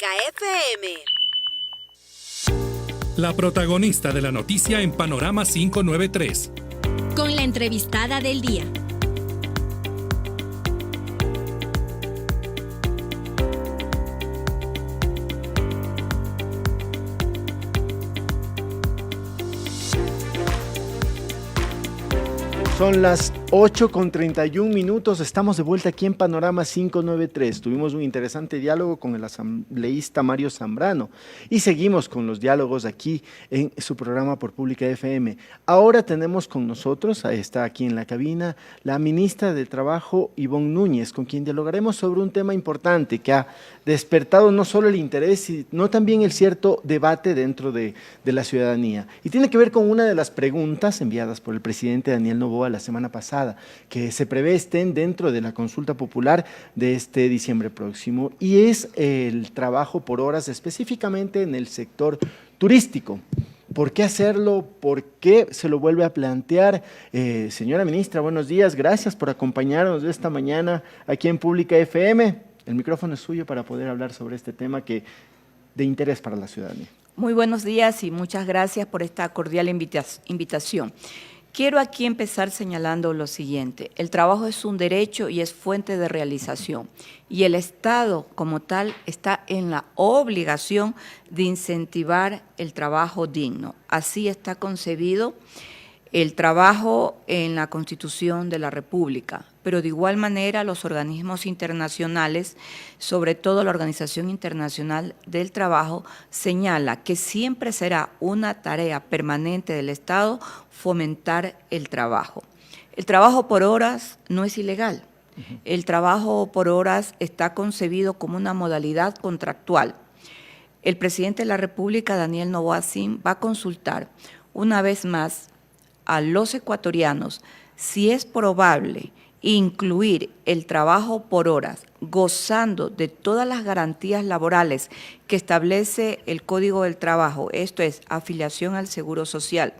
Pública FM. La protagonista de la noticia en Panorama 593. Con la entrevistada del día. Son las 8:31. Estamos de vuelta aquí en Panorama 593. Tuvimos un interesante diálogo con el asambleísta Mario Zambrano y seguimos con los diálogos aquí en su programa por Pública FM. Ahora tenemos con nosotros, está aquí en la cabina, la ministra de Trabajo, Ivonne Núñez, con quien dialogaremos sobre un tema importante que ha despertado no solo el interés, sino también el cierto debate dentro de la ciudadanía. Y tiene que ver con una de las preguntas enviadas por el presidente Daniel Noboa la semana pasada, que se prevé estén dentro de la consulta popular de este diciembre próximo, y es el trabajo por horas específicamente en el sector turístico. ¿Por qué hacerlo? ¿Por qué se lo vuelve a plantear? Señora ministra, buenos días, gracias por acompañarnos esta mañana aquí en Pública FM. El micrófono es suyo para poder hablar sobre este tema que de interés para la ciudadanía. Muy buenos días y muchas gracias por esta cordial invitación. Quiero aquí empezar señalando lo siguiente: el trabajo es un derecho y es fuente de realización, y el Estado como tal está en la obligación de incentivar el trabajo digno. Así está concebido el trabajo en la Constitución de la República, pero de igual manera los organismos internacionales, sobre todo la Organización Internacional del Trabajo, señala que siempre será una tarea permanente del Estado fomentar el trabajo. El trabajo por horas no es ilegal. El trabajo por horas está concebido como una modalidad contractual. El presidente de la República, Daniel Noboa Sim, va a consultar una vez más a los ecuatorianos si es probable incluir el trabajo por horas, gozando de todas las garantías laborales que establece el Código del Trabajo, esto es, afiliación al Seguro Social,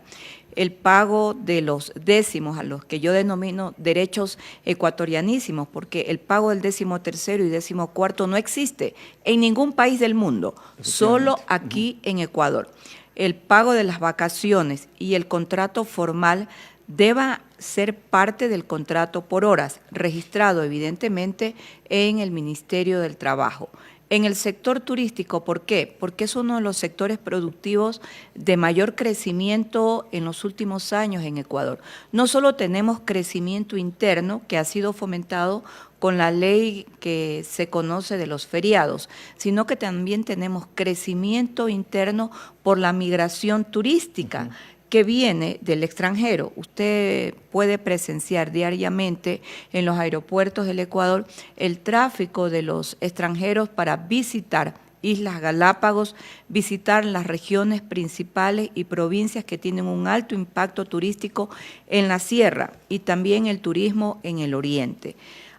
el pago de los décimos, a los que yo denomino derechos ecuatorianísimos, porque el pago del 13º y 14º no existe en ningún país del mundo, solo aquí en Ecuador. El pago de las vacaciones y el contrato formal deba ser parte del contrato por horas, registrado evidentemente en el Ministerio del Trabajo. En el sector turístico, ¿por qué? Porque es uno de los sectores productivos de mayor crecimiento en los últimos años en Ecuador. No solo tenemos crecimiento interno, que ha sido fomentado con la ley que se conoce de los feriados, sino que también tenemos crecimiento interno por la migración turística que viene del extranjero. Usted puede presenciar diariamente en los aeropuertos del Ecuador el tráfico de los extranjeros para visitar Islas Galápagos, visitar las regiones principales y provincias que tienen un alto impacto turístico en la sierra y también el turismo en el oriente.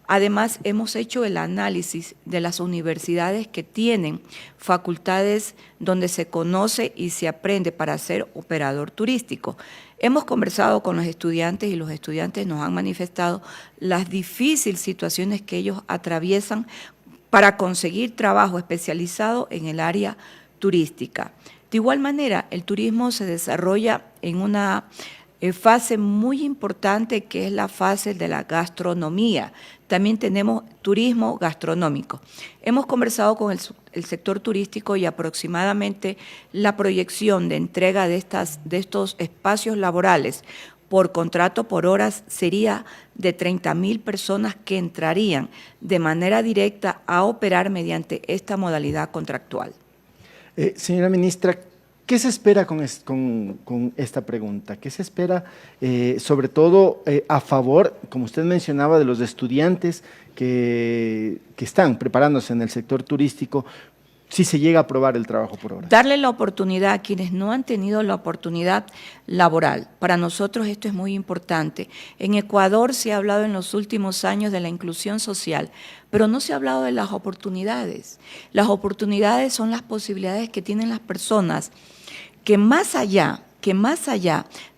Además, hemos hecho el análisis de las universidades que tienen facultades donde se conoce y se aprende para ser operador turístico. Hemos conversado con los estudiantes y los estudiantes nos han manifestado las difíciles situaciones que ellos atraviesan para conseguir trabajo especializado en el área turística. De igual manera, el turismo se desarrolla en una fase muy importante que es la fase de la gastronomía. También tenemos turismo gastronómico. Hemos conversado con el sector turístico y aproximadamente la proyección de entrega de estos espacios laborales por contrato por horas sería de 30.000 personas que entrarían de manera directa a operar mediante esta modalidad contractual. Señora ministra, ¿qué se espera con esta pregunta? ¿Qué se espera sobre todo a favor, como usted mencionaba, de los estudiantes que están preparándose en el sector turístico, si se llega a aprobar el trabajo por hora? Darle la oportunidad a quienes no han tenido la oportunidad laboral. Para nosotros esto es muy importante. En Ecuador se ha hablado en los últimos años de la inclusión social, pero no se ha hablado de las oportunidades. Las oportunidades son las posibilidades que tienen las personas que más allá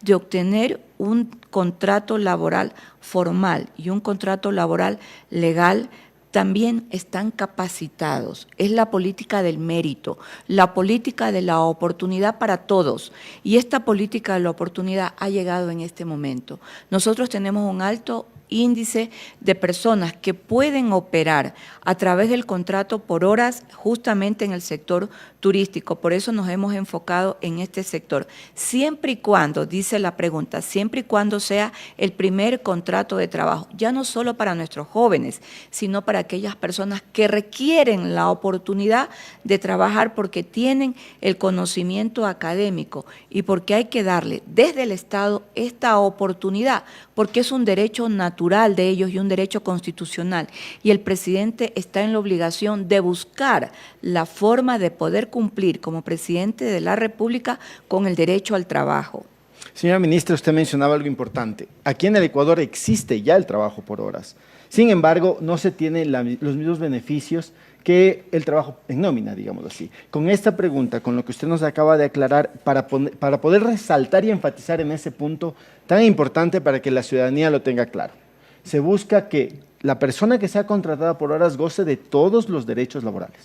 de obtener un contrato laboral formal y un contrato laboral legal, también están capacitados. Es la política del mérito, la política de la oportunidad para todos. Y esta política de la oportunidad ha llegado en este momento. Nosotros tenemos un alto índice de personas que pueden operar a través del contrato por horas justamente en el sector turístico. Por eso nos hemos enfocado en este sector. Siempre y cuando, dice la pregunta, siempre y cuando sea el primer contrato de trabajo, ya no solo para nuestros jóvenes, sino para aquellas personas que requieren la oportunidad de trabajar porque tienen el conocimiento académico y porque hay que darle desde el Estado esta oportunidad, porque es un derecho natural de ellos y un derecho constitucional. Y el presidente está en la obligación de buscar la forma de poder cumplir como presidente de la República con el derecho al trabajo. Señora ministra, usted mencionaba algo importante. Aquí en el Ecuador existe ya el trabajo por horas. Sin embargo, no se tienen los mismos beneficios que el trabajo en nómina, digamos así. Con esta pregunta, con lo que usted nos acaba de aclarar, para poder resaltar y enfatizar en ese punto tan importante para que la ciudadanía lo tenga claro, se busca que la persona que sea contratada por horas goce de todos los derechos laborales.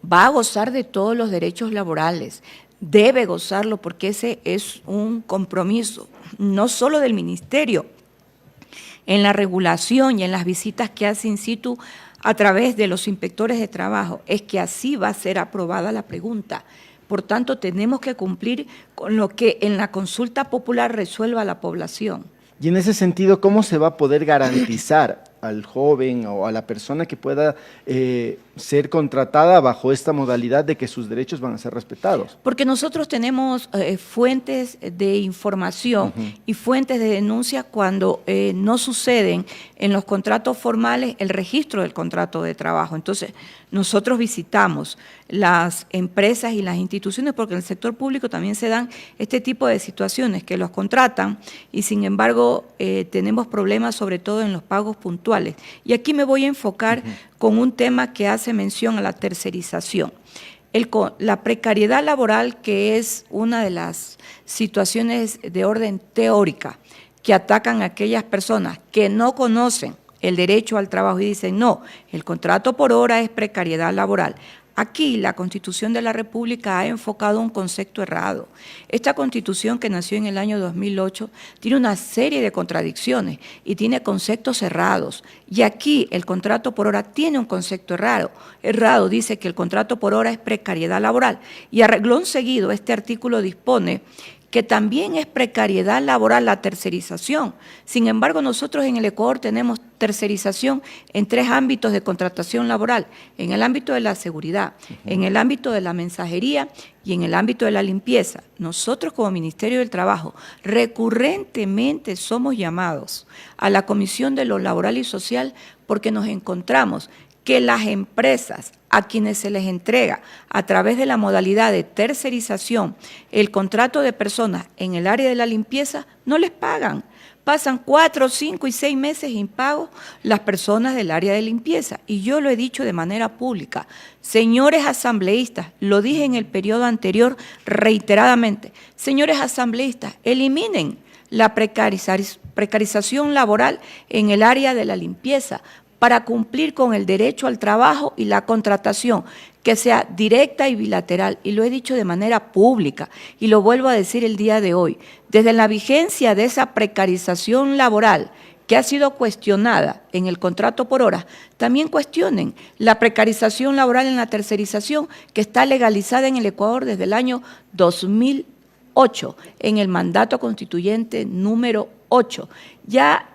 Va a gozar de todos los derechos laborales, debe gozarlo porque ese es un compromiso, no solo del ministerio, en la regulación y en las visitas que hace in situ a través de los inspectores de trabajo, es que así va a ser aprobada la pregunta. Por tanto, tenemos que cumplir con lo que en la consulta popular resuelva la población. Y en ese sentido, ¿cómo se va a poder garantizar al joven o a la persona que pueda ser contratada bajo esta modalidad de que sus derechos van a ser respetados? Porque nosotros tenemos fuentes de información y fuentes de denuncia cuando no suceden en los contratos formales el registro del contrato de trabajo. Entonces, nosotros visitamos las empresas y las instituciones porque en el sector público también se dan este tipo de situaciones que los contratan y sin embargo tenemos problemas sobre todo en los pagos puntuales. Y aquí me voy a enfocar con un tema que hace mención a la tercerización. La precariedad laboral, que es una de las situaciones de orden teórica que atacan a aquellas personas que no conocen el derecho al trabajo y dicen, no, el contrato por hora es precariedad laboral. Aquí la Constitución de la República ha enfocado un concepto errado. Esta Constitución, que nació en el año 2008, tiene una serie de contradicciones y tiene conceptos errados. Y aquí el contrato por hora tiene un concepto errado. Errado dice que el contrato por hora es precariedad laboral. Y a renglón seguido este artículo dispone que también es precariedad laboral la tercerización. Sin embargo, nosotros en el Ecuador tenemos tercerización en 3 ámbitos de contratación laboral, en el ámbito de la seguridad, en el ámbito de la mensajería y en el ámbito de la limpieza. Nosotros como Ministerio del Trabajo recurrentemente somos llamados a la Comisión de lo Laboral y Social porque nos encontramos que las empresas a quienes se les entrega a través de la modalidad de tercerización el contrato de personas en el área de la limpieza no les pagan. Pasan 4, 5 y 6 meses impagos las personas del área de limpieza. Y yo lo he dicho de manera pública. Señores asambleístas, lo dije en el periodo anterior reiteradamente, señores asambleístas, eliminen la precarización laboral en el área de la limpieza para cumplir con el derecho al trabajo y la contratación, que sea directa y bilateral, y lo he dicho de manera pública, y lo vuelvo a decir el día de hoy, desde la vigencia de esa precarización laboral que ha sido cuestionada en el contrato por hora, también cuestionen la precarización laboral en la tercerización, que está legalizada en el Ecuador desde el año 2008, en el mandato constituyente número 8. Ya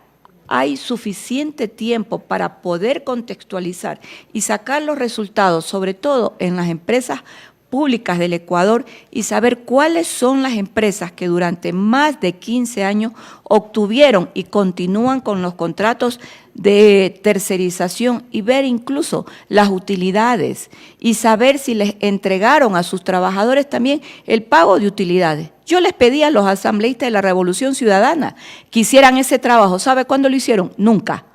hay suficiente tiempo para poder contextualizar y sacar los resultados, sobre todo en las empresas públicas del Ecuador, y saber cuáles son las empresas que durante más de 15 años obtuvieron y continúan con los contratos de tercerización y ver incluso las utilidades y saber si les entregaron a sus trabajadores también el pago de utilidades. Yo les pedí a los asambleístas de la Revolución Ciudadana que hicieran ese trabajo. ¿Sabe cuándo lo hicieron? Nunca.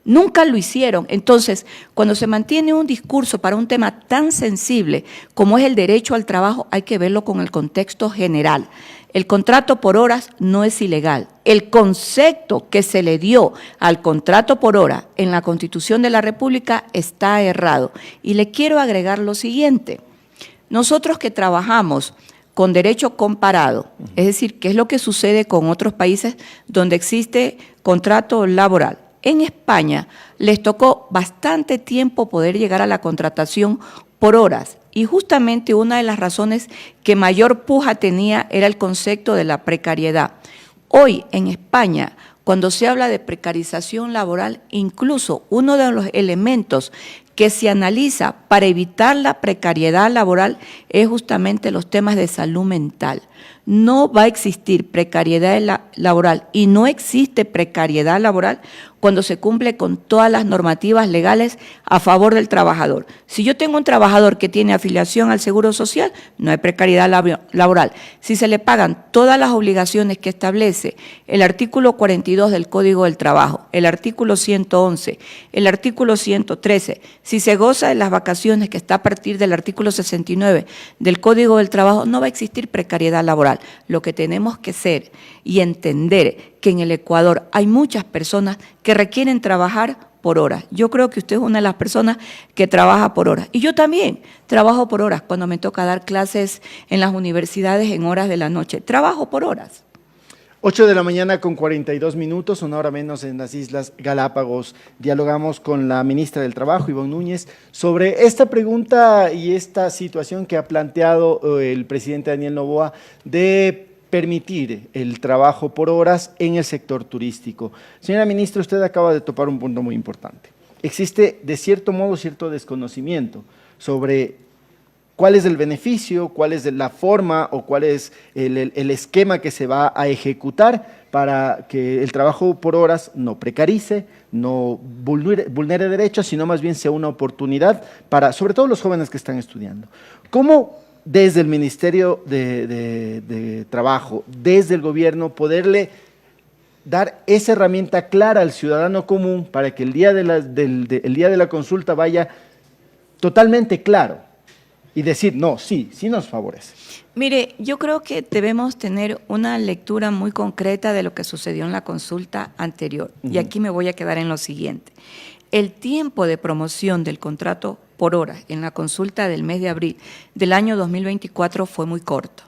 Nunca lo hicieron. Entonces, cuando se mantiene un discurso para un tema tan sensible como es el derecho al trabajo, hay que verlo con el contexto general. El contrato por horas no es ilegal. El concepto que se le dio al contrato por hora en la Constitución de la República está errado. Y le quiero agregar lo siguiente. Nosotros que trabajamos con derecho comparado, es decir, qué es lo que sucede con otros países donde existe contrato laboral. En España les tocó bastante tiempo poder llegar a la contratación por horas y justamente una de las razones que mayor puja tenía era el concepto de la precariedad. Hoy en España, cuando se habla de precarización laboral, incluso uno de los elementos que se analiza para evitar la precariedad laboral es justamente los temas de salud mental. No va a existir precariedad laboral y no existe precariedad laboral cuando se cumple con todas las normativas legales a favor del trabajador. Si yo tengo un trabajador que tiene afiliación al Seguro Social, no hay precariedad laboral. Si se le pagan todas las obligaciones que establece el artículo 42 del Código del Trabajo, el artículo 111, el artículo 113, si se goza de las vacaciones que está a partir del artículo 69 del Código del Trabajo, no va a existir precariedad laboral. Lo que tenemos que ser y entender que en el Ecuador hay muchas personas que requieren trabajar por horas. Yo creo que usted es una de las personas que trabaja por horas. Y yo también trabajo por horas cuando me toca dar clases en las universidades en horas de la noche. Trabajo por horas. 8 de la mañana con 42 minutos, una hora menos en las Islas Galápagos. Dialogamos con la ministra del Trabajo, Ivonne Núñez, sobre esta pregunta y esta situación que ha planteado el presidente Daniel Noboa de permitir el trabajo por horas en el sector turístico. Señora ministra, usted acaba de topar un punto muy importante. Existe, de cierto modo, cierto desconocimiento sobre cuál es el beneficio, cuál es la forma o cuál es el esquema que se va a ejecutar para que el trabajo por horas no precarice, no vulnere derechos, sino más bien sea una oportunidad para, sobre todo los jóvenes que están estudiando. ¿Cómo desde el Ministerio de Trabajo, desde el gobierno, poderle dar esa herramienta clara al ciudadano común para que el día de la consulta vaya totalmente claro? Y decir, no, sí nos favorece. Mire, yo creo que debemos tener una lectura muy concreta de lo que sucedió en la consulta anterior. Y aquí me voy a quedar en lo siguiente. El tiempo de promoción del contrato por hora en la consulta del mes de abril del año 2024 fue muy corto.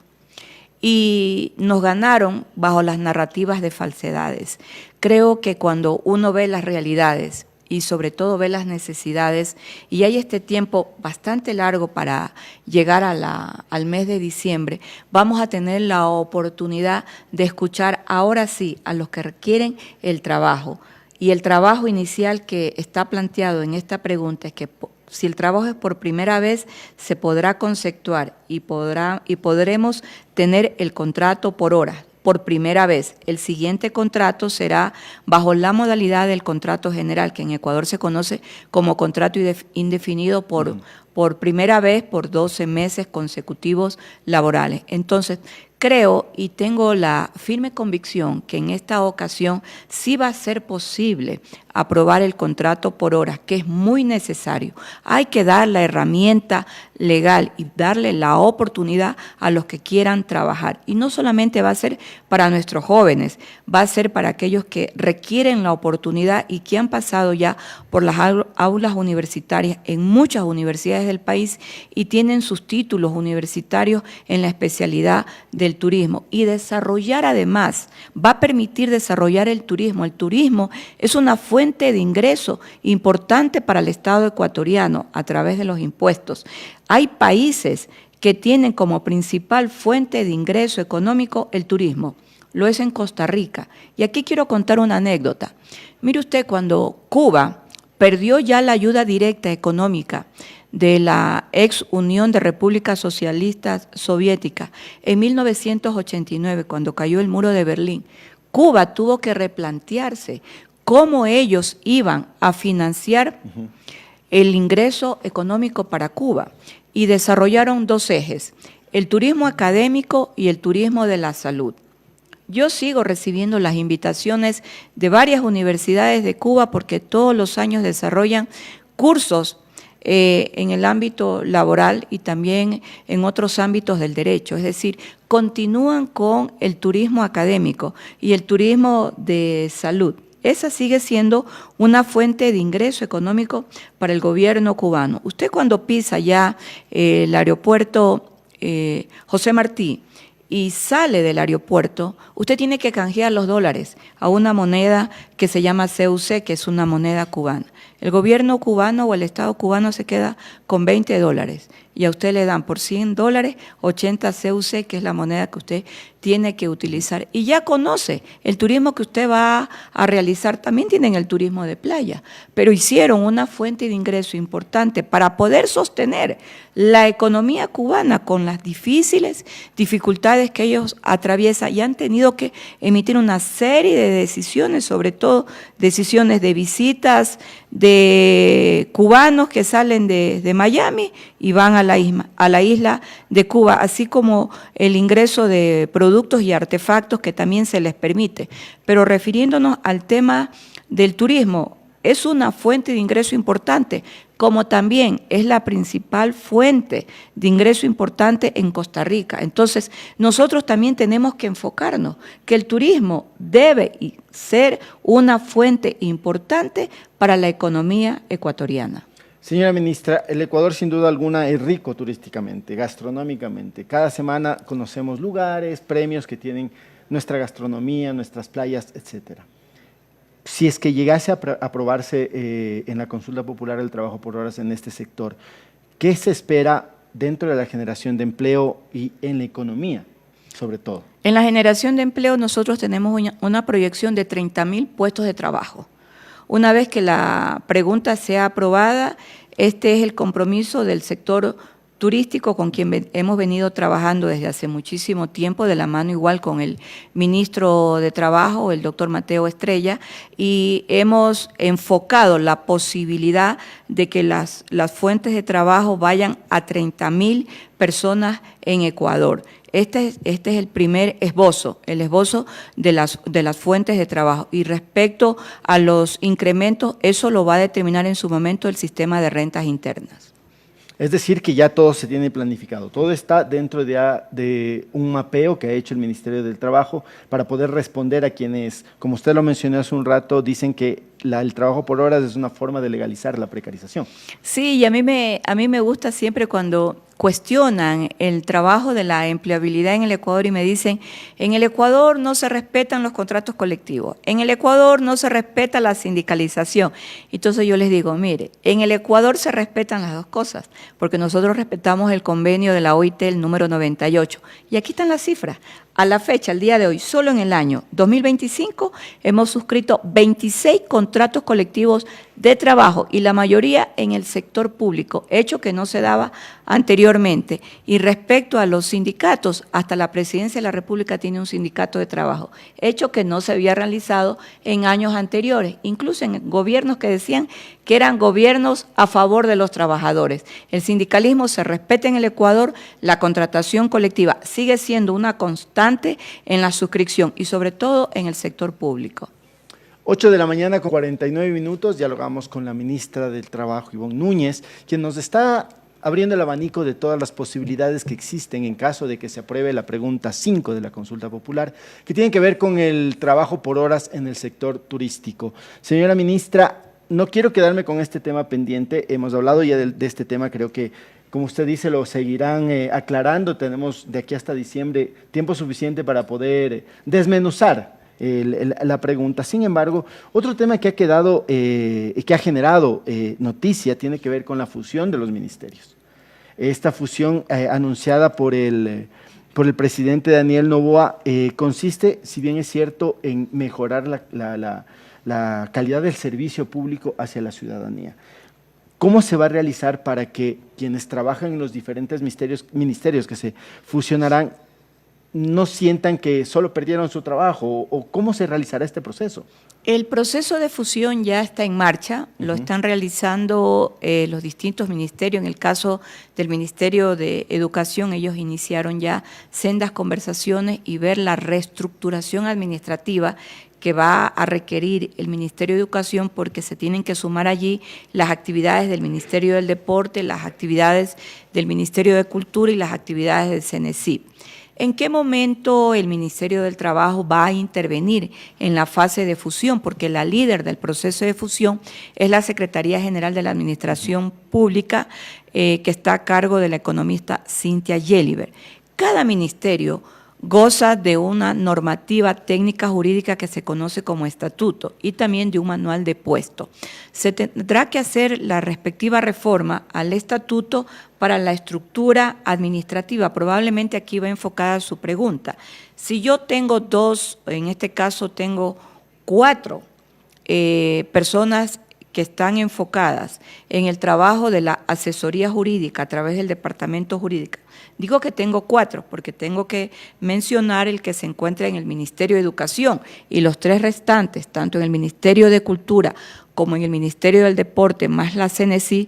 Y nos ganaron bajo las narrativas de falsedades. Creo que cuando uno ve las realidades y sobre todo ve las necesidades, y hay este tiempo bastante largo para llegar al mes de diciembre, vamos a tener la oportunidad de escuchar ahora sí a los que requieren el trabajo. Y el trabajo inicial que está planteado en esta pregunta es que si el trabajo es por primera vez, se podrá conceptuar y podremos tener el contrato por hora. Por primera vez. El siguiente contrato será bajo la modalidad del contrato general, que en Ecuador se conoce como contrato indefinido por primera vez por 12 meses consecutivos laborales. Entonces, creo y tengo la firme convicción que en esta ocasión sí va a ser posible aprobar el contrato por horas, que es muy necesario. Hay que dar la herramienta legal y darle la oportunidad a los que quieran trabajar. Y no solamente va a ser para nuestros jóvenes, va a ser para aquellos que requieren la oportunidad y que han pasado ya por las aulas universitarias en muchas universidades del país y tienen sus títulos universitarios en la especialidad del turismo. Y desarrollar además, va a permitir desarrollar el turismo. El turismo es una fuente de ingreso importante para el Estado ecuatoriano a través de los impuestos. Hay países que tienen como principal fuente de ingreso económico el turismo. Lo es en Costa Rica. Y aquí quiero contar una anécdota. Mire usted, cuando Cuba perdió ya la ayuda directa económica de la ex Unión de Repúblicas Socialistas Soviéticas en 1989, cuando cayó el muro de Berlín, Cuba tuvo que replantearse cómo ellos iban a financiar el ingreso económico para Cuba y desarrollaron dos ejes, el turismo académico y el turismo de la salud. Yo sigo recibiendo las invitaciones de varias universidades de Cuba porque todos los años desarrollan cursos en el ámbito laboral y también en otros ámbitos del derecho. Es decir, continúan con el turismo académico y el turismo de salud. Esa sigue siendo una fuente de ingreso económico para el gobierno cubano. Usted cuando pisa ya el aeropuerto José Martí y sale del aeropuerto, usted tiene que canjear los dólares a una moneda que se llama CUC, que es una moneda cubana. El gobierno cubano o el Estado cubano se queda con $20 y a usted le dan por $100 80 CUC, que es la moneda que usted tiene que utilizar. Y ya conoce el turismo que usted va a realizar, también tienen el turismo de playa, pero hicieron una fuente de ingreso importante para poder sostener la economía cubana con las difíciles dificultades que ellos atraviesan y han tenido que emitir una serie de decisiones, sobre todo decisiones de visitas de cubanos que salen de Miami y van a la isla de Cuba, así como el ingreso de productos y artefactos que también se les permite. Pero refiriéndonos al tema del turismo, es una fuente de ingreso importante, como también es la principal fuente de ingreso importante en Costa Rica. Entonces, nosotros también tenemos que enfocarnos que el turismo debe ser una fuente importante para la economía ecuatoriana. Señora ministra, el Ecuador sin duda alguna es rico turísticamente, gastronómicamente. Cada semana conocemos lugares, premios que tienen nuestra gastronomía, nuestras playas, etcétera. Si es que llegase a aprobarse en la consulta popular el trabajo por horas en este sector, ¿qué se espera dentro de la generación de empleo y en la economía, sobre todo? En la generación de empleo nosotros tenemos una proyección de 30.000 puestos de trabajo. Una vez que la pregunta sea aprobada, este es el compromiso del sector turístico con quien hemos venido trabajando desde hace muchísimo tiempo, de la mano igual con el ministro de Trabajo, el doctor Mateo Estrella, y hemos enfocado la posibilidad de que las fuentes de trabajo vayan a 30.000 personas en Ecuador. Este es el primer esbozo, el esbozo de las fuentes de trabajo. Y respecto a los incrementos, eso lo va a determinar en su momento el sistema de rentas internas. Es decir, que ya todo se tiene planificado, todo está dentro de un mapeo que ha hecho el Ministerio del Trabajo para poder responder a quienes, como usted lo mencionó hace un rato, dicen que el trabajo por horas es una forma de legalizar la precarización. Sí, y a mí me gusta siempre cuando cuestionan el trabajo de la empleabilidad en el Ecuador y me dicen, en el Ecuador no se respetan los contratos colectivos, en el Ecuador no se respeta la sindicalización. Entonces yo les digo, mire, en el Ecuador se respetan las dos cosas, porque nosotros respetamos el convenio de la OIT, el número 98, y aquí están las cifras. A la fecha, al día de hoy, solo en el año 2025 hemos suscrito 26 contratos colectivos de trabajo y la mayoría en el sector público, hecho que no se daba anteriormente. Y respecto a los sindicatos, hasta la Presidencia de la República tiene un sindicato de trabajo, hecho que no se había realizado en años anteriores, incluso en gobiernos que decían que eran gobiernos a favor de los trabajadores. El sindicalismo se respeta en el Ecuador, la contratación colectiva sigue siendo una constante en la suscripción y sobre todo en el sector público. 8 de la mañana con 49 minutos, dialogamos con la ministra del Trabajo, Ivonne Núñez, quien nos está abriendo el abanico de todas las posibilidades que existen en caso de que se apruebe la pregunta 5 de la consulta popular, que tiene que ver con el trabajo por horas en el sector turístico. Señora ministra, no quiero quedarme con este tema pendiente, hemos hablado ya de este tema, creo que como usted dice, lo seguirán aclarando, tenemos de aquí hasta diciembre tiempo suficiente para poder desmenuzar la pregunta. Sin embargo, otro tema que ha quedado, que ha generado noticia tiene que ver con la fusión de los ministerios. Esta fusión anunciada por el presidente Daniel Noboa consiste, si bien es cierto, en mejorar la calidad del servicio público hacia la ciudadanía. ¿Cómo se va a realizar para que quienes trabajan en los diferentes ministerios que se fusionarán no sientan que solo perdieron su trabajo? ¿O cómo se realizará este proceso? El proceso de fusión ya está en marcha, lo están realizando los distintos ministerios. En el caso del Ministerio de Educación, ellos iniciaron ya sendas conversaciones y ver la reestructuración administrativa que va a requerir el Ministerio de Educación, porque se tienen que sumar allí las actividades del Ministerio del Deporte, las actividades del Ministerio de Cultura y las actividades del CENESID. ¿En qué momento el Ministerio del Trabajo va a intervenir en la fase de fusión? Porque la líder del proceso de fusión es la Secretaría General de la Administración Pública, que está a cargo de la economista Cynthia Yeliber. Cada ministerio goza de una normativa técnica jurídica que se conoce como estatuto y también de un manual de puesto. Se tendrá que hacer la respectiva reforma al estatuto para la estructura administrativa. Probablemente aquí va enfocada su pregunta. Si yo tengo dos, en este caso tengo 4 personas que están enfocadas en el trabajo de la asesoría jurídica a través del departamento jurídico. Digo que tengo 4 porque tengo que mencionar el que se encuentra en el Ministerio de Educación y los 3 restantes, tanto en el Ministerio de Cultura como en el Ministerio del Deporte, más la CENESID,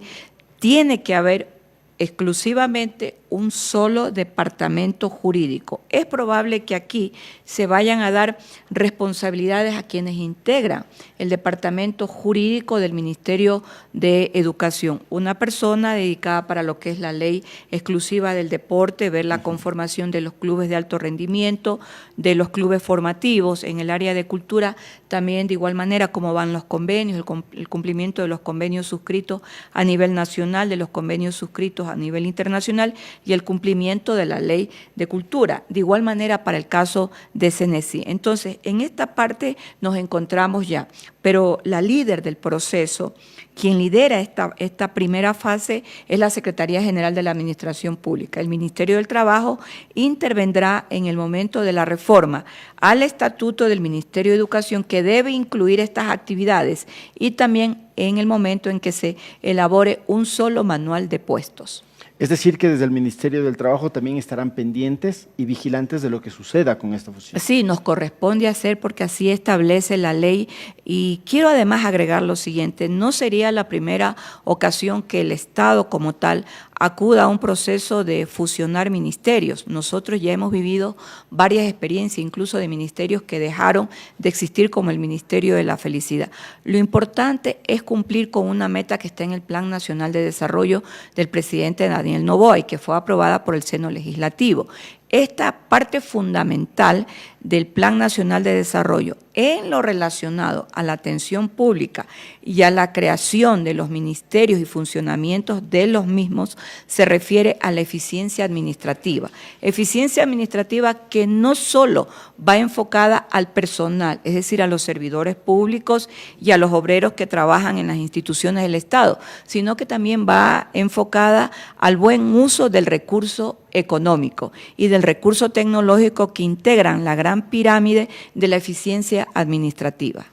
tiene que haber exclusivamente un solo departamento jurídico. Es probable que aquí se vayan a dar responsabilidades a quienes integran el departamento jurídico del Ministerio de Educación. Una persona dedicada para lo que es la ley exclusiva del deporte, ver la conformación de los clubes de alto rendimiento, de los clubes formativos. En el área de cultura también de igual manera cómo van los convenios, el cumplimiento de los convenios suscritos a nivel nacional, de los convenios suscritos a nivel internacional y el cumplimiento de la ley de cultura. De igual manera para el caso de CENESID. Entonces, en esta parte nos encontramos ya, pero la líder del proceso, quien lidera esta primera fase, es la Secretaría General de la Administración Pública. El Ministerio del Trabajo intervendrá en el momento de la reforma al Estatuto del Ministerio de Educación, que debe incluir estas actividades, y también en el momento en que se elabore un solo manual de puestos. Es decir, que desde el Ministerio del Trabajo también estarán pendientes y vigilantes de lo que suceda con esta fusión. Sí, nos corresponde hacer porque así establece la ley. Y quiero además agregar lo siguiente: no sería la primera ocasión que el Estado como tal acuda a un proceso de fusionar ministerios. Nosotros ya hemos vivido varias experiencias, incluso de ministerios que dejaron de existir, como el Ministerio de la Felicidad. Lo importante es cumplir con una meta que está en el Plan Nacional de Desarrollo del presidente Daniel Noboa y que fue aprobada por el seno legislativo. Esta parte fundamental del Plan Nacional de Desarrollo en lo relacionado a la atención pública y a la creación de los ministerios y funcionamientos de los mismos se refiere a la eficiencia administrativa. Eficiencia administrativa que no solo va enfocada al personal, es decir, a los servidores públicos y a los obreros que trabajan en las instituciones del Estado, sino que también va enfocada al buen uso del recurso económico y del recurso tecnológico que integran la gran pirámide de la eficiencia administrativa.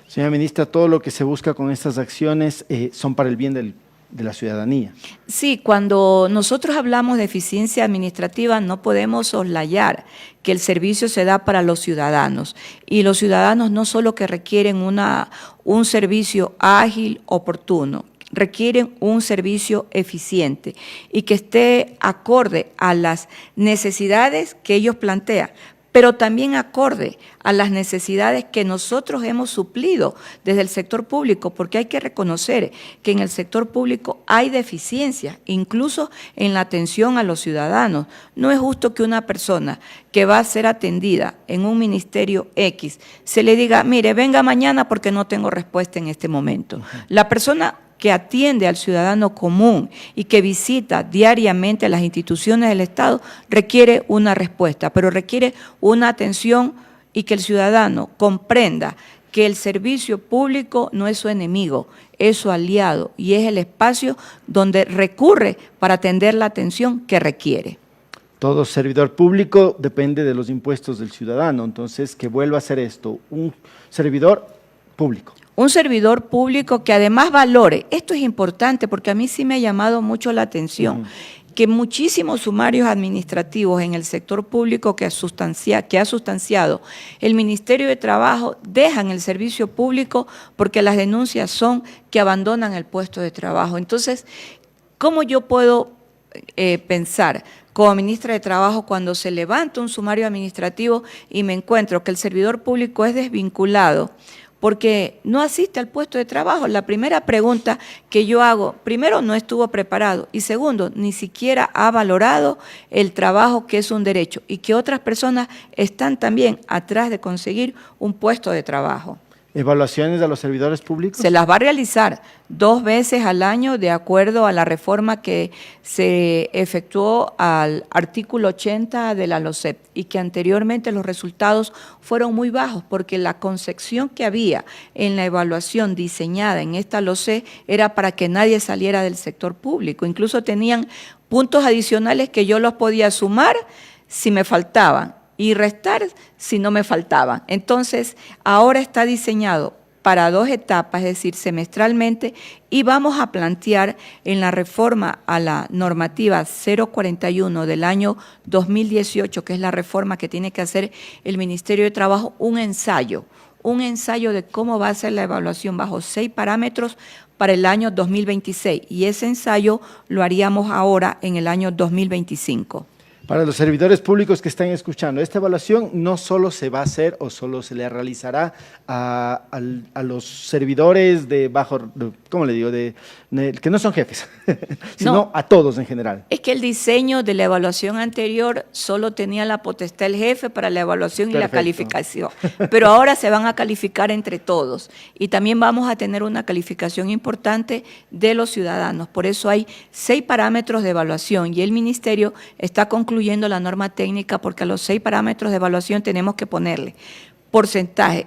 Señora ministra, todo lo que se busca con estas acciones son para el bien de la ciudadanía. Sí, cuando nosotros hablamos de eficiencia administrativa no podemos soslayar que el servicio se da para los ciudadanos, y los ciudadanos no solo que requieren un servicio ágil, oportuno, requieren un servicio eficiente y que esté acorde a las necesidades que ellos plantean, pero también acorde a las necesidades que nosotros hemos suplido desde el sector público, porque hay que reconocer que en el sector público hay deficiencias, incluso en la atención a los ciudadanos. No es justo que una persona que va a ser atendida en un ministerio X se le diga, mire, venga mañana porque no tengo respuesta en este momento. La persona que atiende al ciudadano común y que visita diariamente las instituciones del Estado requiere una respuesta, pero requiere una atención y que el ciudadano comprenda que el servicio público no es su enemigo, es su aliado y es el espacio donde recurre para atender la atención que requiere. Todo servidor público depende de los impuestos del ciudadano, entonces que vuelva a ser esto, un servidor público. Un servidor público que además valore, esto es importante porque a mí sí me ha llamado mucho la atención, que muchísimos sumarios administrativos en el sector público que ha sustanciado el Ministerio de Trabajo dejan el servicio público porque las denuncias son que abandonan el puesto de trabajo. Entonces, ¿cómo yo puedo pensar como ministra de Trabajo cuando se levanta un sumario administrativo y me encuentro que el servidor público es desvinculado porque no asiste al puesto de trabajo? La primera pregunta que yo hago, primero, no estuvo preparado y segundo, ni siquiera ha valorado el trabajo, que es un derecho, y que otras personas están también atrás de conseguir un puesto de trabajo. ¿Evaluaciones a los servidores públicos? Se las va a realizar 2 veces al año de acuerdo a la reforma que se efectuó al artículo 80 de la LOCEP y que anteriormente los resultados fueron muy bajos porque la concepción que había en la evaluación diseñada en esta LOCEP era para que nadie saliera del sector público. Incluso tenían puntos adicionales que yo los podía sumar si me faltaban y restar si no me faltaban. Entonces, ahora está diseñado para 2 etapas, es decir, semestralmente, y vamos a plantear en la reforma a la normativa 041 del año 2018, que es la reforma que tiene que hacer el Ministerio de Trabajo, un ensayo de cómo va a ser la evaluación bajo 6 parámetros para el año 2026, y ese ensayo lo haríamos ahora en el año 2025. Para los servidores públicos que están escuchando, esta evaluación no solo se va a hacer o solo se le realizará a los servidores de bajo, ¿cómo le digo?, que no son jefes, sino No, a todos en general. es que el diseño de la evaluación anterior solo tenía la potestad el jefe para la evaluación y la Perfecto. calificación, pero ahora se van a calificar entre todos y también vamos a tener una calificación importante de los ciudadanos. Por eso hay 6 parámetros de evaluación y el Ministerio está concluyendo la norma técnica porque a los 6 parámetros de evaluación tenemos que ponerle porcentajes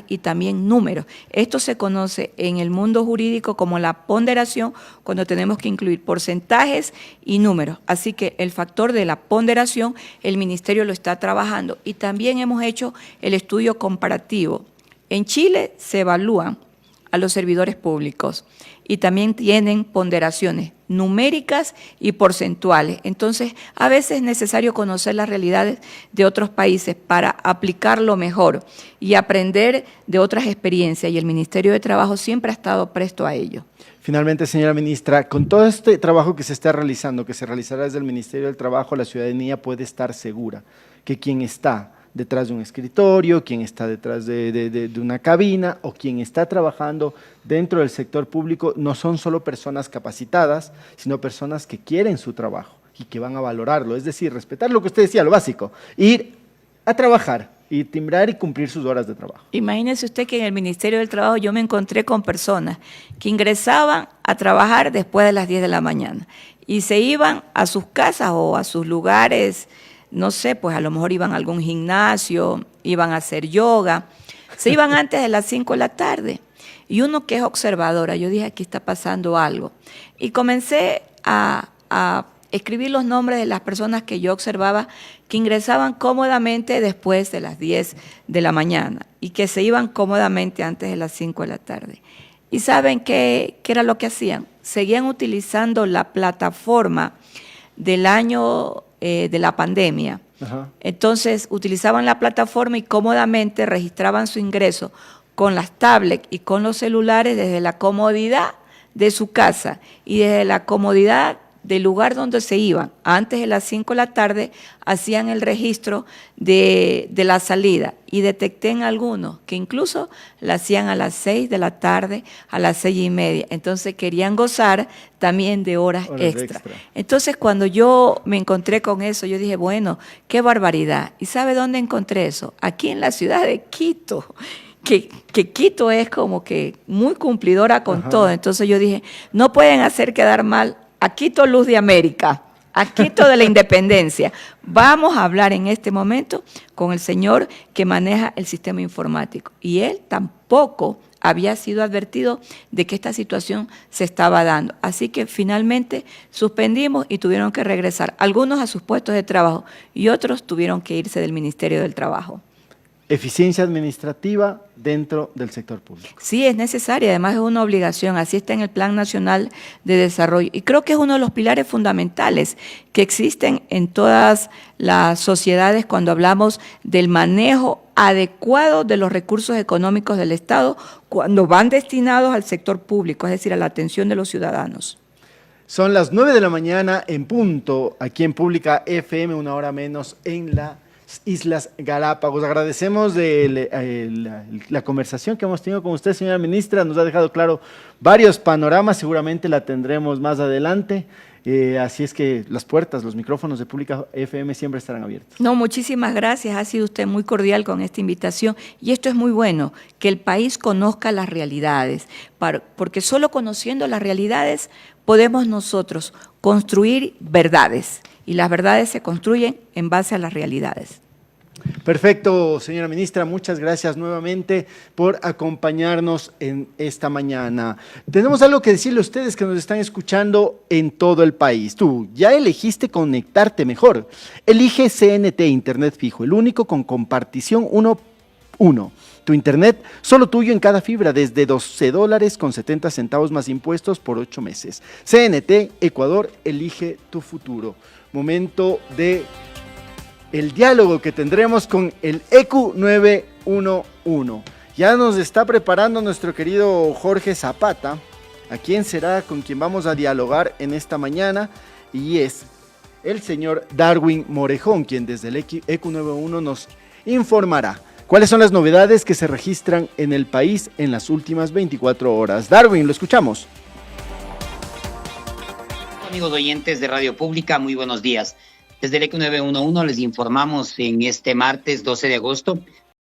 y también números. Esto se conoce en el mundo jurídico como la ponderación, cuando tenemos que incluir porcentajes y números. Así que el factor de la ponderación, el Ministerio lo está trabajando y también hemos hecho el estudio comparativo. En Chile se evalúan a los servidores públicos y también tienen ponderaciones numéricas y porcentuales. Entonces, a veces es necesario conocer las realidades de otros países para aplicarlo mejor y aprender de otras experiencias, y el Ministerio de Trabajo siempre ha estado presto a ello. Finalmente, señora ministra, con todo este trabajo que se está realizando, que se realizará desde el Ministerio del Trabajo, la ciudadanía puede estar segura que quien está detrás de un escritorio, quien está detrás de una cabina o quien está trabajando dentro del sector público no son solo personas capacitadas, sino personas que quieren su trabajo y que van a valorarlo. Es decir, respetar lo que usted decía, lo básico, ir a trabajar y timbrar y cumplir sus horas de trabajo. Imagínese usted que en el Ministerio del Trabajo yo me encontré con personas que ingresaban a trabajar después de las 10 de la mañana y se iban a sus casas o a sus lugares, no sé, pues a lo mejor iban a algún gimnasio, iban a hacer yoga, se iban antes de las 5 de la tarde. Y uno que es observadora, yo dije, aquí está pasando algo. Y comencé a escribir los nombres de las personas que yo observaba que ingresaban cómodamente después de las 10 de la mañana y que se iban cómodamente antes de las 5 de la tarde. ¿Y saben qué era lo que hacían? Seguían utilizando la plataforma del año de la pandemia. Ajá. Entonces utilizaban la plataforma y cómodamente registraban su ingreso con las tablets y con los celulares desde la comodidad de su casa y desde la comodidad del lugar donde se iban. Antes de las 5 de la tarde hacían el registro de la salida y detecté en algunos que incluso la hacían a las 6 de la tarde, a las 6:30. Entonces querían gozar también de horas extra. Entonces cuando yo me encontré con eso, yo dije, bueno, qué barbaridad. ¿Y sabe dónde encontré eso? Aquí en la ciudad de Quito. Que Quito es como que muy cumplidora con todo. Entonces yo dije, no pueden hacer quedar mal a Quito Luz de América, a Quito de la Independencia. Vamos a hablar en este momento con el señor que maneja el sistema informático. Y él tampoco había sido advertido de que esta situación se estaba dando. Así que finalmente suspendimos y tuvieron que regresar, algunos a sus puestos de trabajo y otros tuvieron que irse del Ministerio del Trabajo. Eficiencia administrativa dentro del sector público. Sí, es necesaria, además es una obligación, así está en el Plan Nacional de Desarrollo. Y creo que es uno de los pilares fundamentales que existen en todas las sociedades cuando hablamos del manejo adecuado de los recursos económicos del Estado cuando van destinados al sector público, es decir, a la atención de los ciudadanos. Son las 9 de la mañana en punto, aquí en Pública FM, una hora menos en las Islas Galápagos. Agradecemos la conversación que hemos tenido con usted, señora ministra. Nos ha dejado claro varios panoramas, seguramente la tendremos más adelante. Así es que las puertas, los micrófonos de Pública FM siempre estarán abiertos. No, muchísimas gracias. Ha sido usted muy cordial con esta invitación y esto es muy bueno, que el país conozca las realidades, porque solo conociendo las realidades podemos nosotros construir verdades y las verdades se construyen en base a las realidades. Perfecto, señora ministra, muchas gracias nuevamente por acompañarnos en esta mañana. Tenemos algo que decirle a ustedes que nos están escuchando en todo el país. Tú ya elegiste conectarte mejor. Elige CNT Internet Fijo, el único con compartición 1:1. Tu internet solo tuyo en cada fibra desde $12.70 más impuestos por 8 meses. CNT Ecuador, elige tu futuro. Momento de el diálogo que tendremos con el ECU 911. Ya nos está preparando nuestro querido Jorge Zapata, a quien será con quien vamos a dialogar en esta mañana, y es el señor Darwin Morejón, quien desde el ECU 911 nos informará cuáles son las novedades que se registran en el país en las últimas 24 horas. Darwin, lo escuchamos. Amigos oyentes de Radio Pública, muy buenos días. Desde el ECU 911 les informamos en este martes 12 de agosto